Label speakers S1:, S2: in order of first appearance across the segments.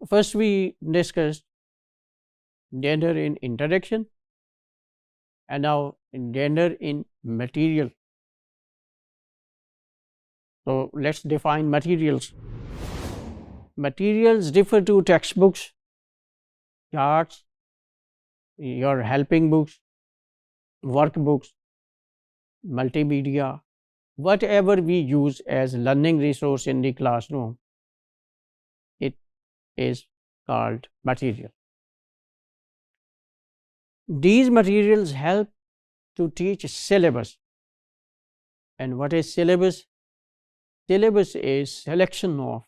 S1: First, we discussed gender in interaction, and now gender in material. So, let's define materials. Materials refer to textbooks, charts, your helping books, workbooks, multimedia, whatever we use as learning resource in the classroom, it is called material. These materials help to teach syllabus. And what is syllabus? Syllabus is selection of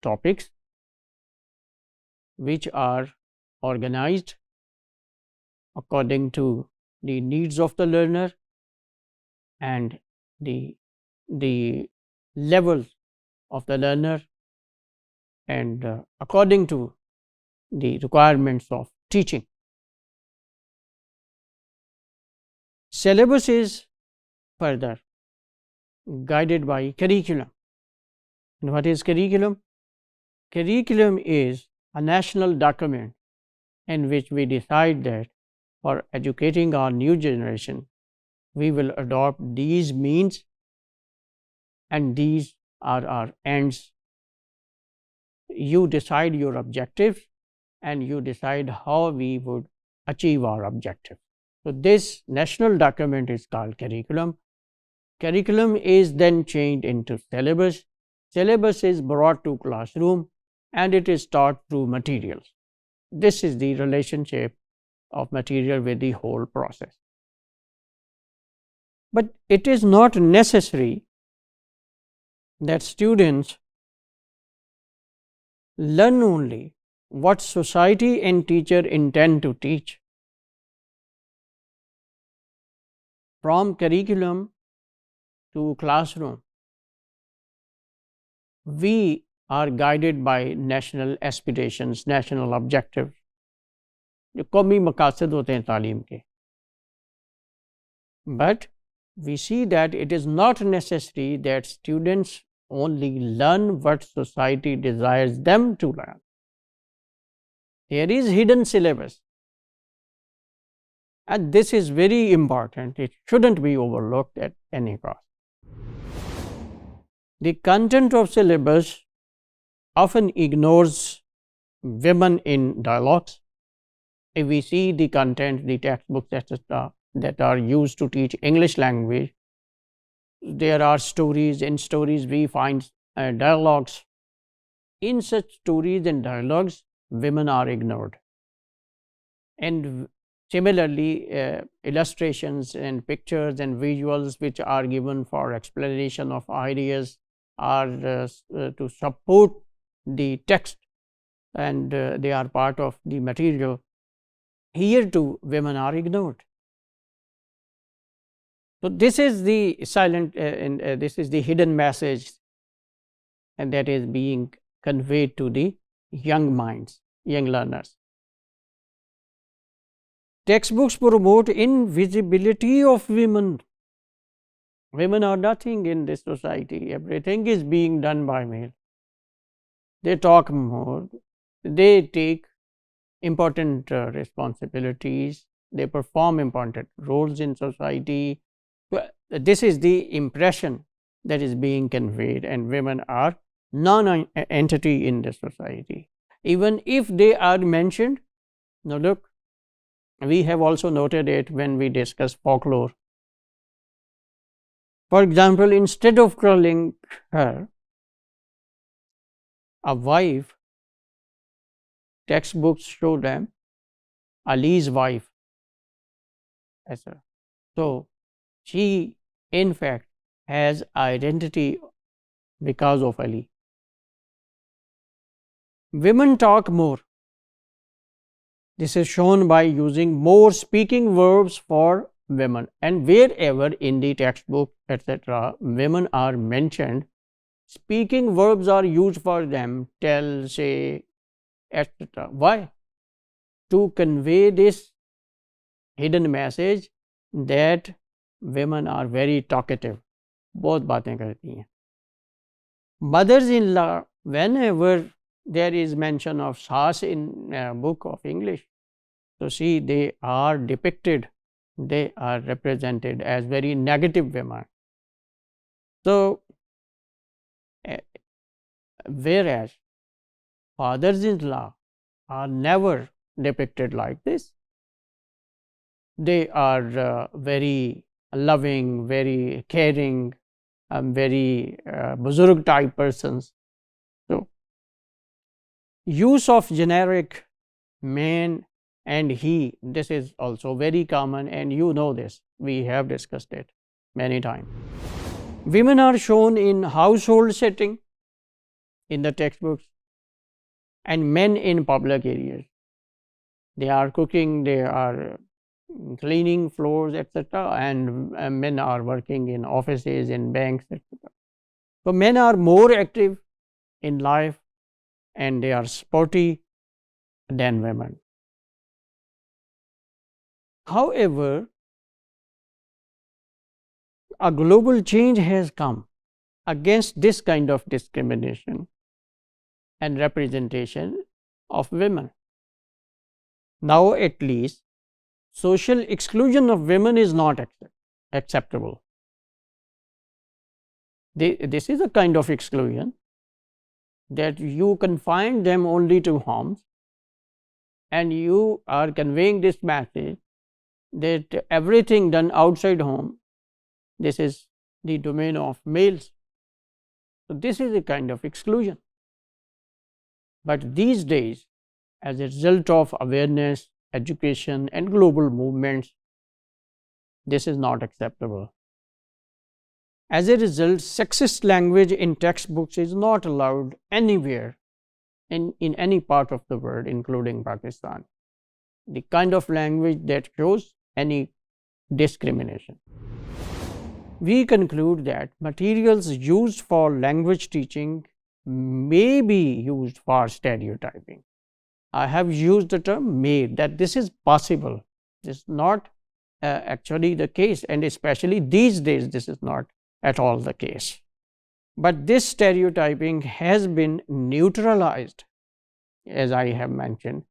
S1: topics which are organized according to the needs of the learner and the level of the learner and according to the requirements of teaching. Syllabus is further guided by curriculum. And what is curriculum? Curriculum is a national document in which we decide that for educating our new generation, we will adopt these means and these are our ends. You decide your objectives and you decide how we would achieve our objective. So, this national document is called curriculum. Curriculum is then changed into syllabus. Syllabus is brought to classroom and it is taught through materials. This is the relationship of material with the whole process. But it is not necessary that students learn only what society and teacher intend to teach. From curriculum to classroom, we are guided by national aspirations, national objectives, जो कौमी मकासद होते हैं तालीम के. But we see that it is not necessary that students only learn what society desires them to learn. There is hidden syllabus, and this is very important. It shouldn't be overlooked at any cost. The content of syllabus often ignores women in dialogues. If we see the content, the textbooks, etc., that are used to teach English language, there are stories. In stories, we find dialogues. In such stories and dialogues, women are ignored. And similarly, illustrations and pictures and visuals which are given for explanation of ideas are to support the text, and they are part of the material. Here too, women are ignored. So, this is the silent this is the hidden message, and that is being conveyed to the young minds, young learners. Textbooks promote invisibility of women. Women are nothing in this society. Everything is being done by male. They talk more. They take important responsibilities. They perform important roles in society. This is the impression that is being conveyed, and women are non-entity in the society. Even if they are mentioned, now look, we have also noted it when we discuss folklore. For example, instead of calling her a wife, textbooks show them Ali's wife. So, she in fact has identity because of Ali. Women talk more. This is shown by using more speaking verbs for women, and wherever in the textbook, etc., women are mentioned, speaking verbs are used for them. Tell, say, etc. Why? To convey this hidden message that women are very talkative, बहुत बातें करती हैं. Mothers-in-law, whenever there is mention of sas in book of English. So see, they are depicted, they are represented as very negative women. So whereas fathers-in-law are never depicted like this. They are very loving, very caring, very buzurg type persons. So use of generic man and he, this is also very common, and you know this, we have discussed it many times. Women are shown in household setting in the textbooks, and men in public areas. They are cooking, they are cleaning floors, etc., and men are working in offices, in banks, etc. So men are more active in life and they are sporty than women. However, a global change has come against this kind of discrimination and representation of women. Now at least social exclusion of women is not acceptable. This is a kind of exclusion that you confine them only to homes, and you are conveying this message that everything done outside home, this is the domain of males. So this is a kind of exclusion. But these days, as a result of awareness, education, and global movements, this is not acceptable. As a result, sexist language in textbooks is not allowed anywhere in any part of the world, including Pakistan. The kind of language that shows any discrimination. We conclude that materials used for language teaching may be used for stereotyping. I have used the term may, that this is possible. This is not actually the case, and especially these days this is not at all the case. But this stereotyping has been neutralized, as I have mentioned,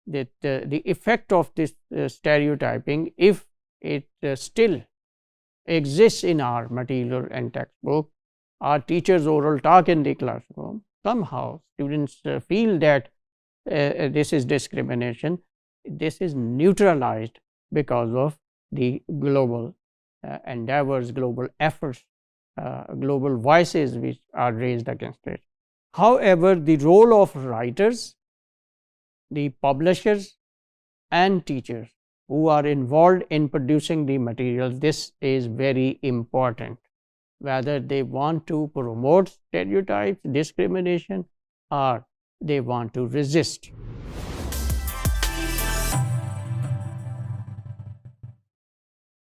S1: that the effect of this stereotyping, if it still exists in our material and textbook, our teachers' oral talk in the classroom, somehow students feel that this is discrimination. This is neutralized because of the global endeavors, global efforts, global voices which are raised against it. However, the role of writers, the publishers, and teachers who are involved in producing the materials, this is very important. Whether they want to promote stereotypes, discrimination, or they want to resist.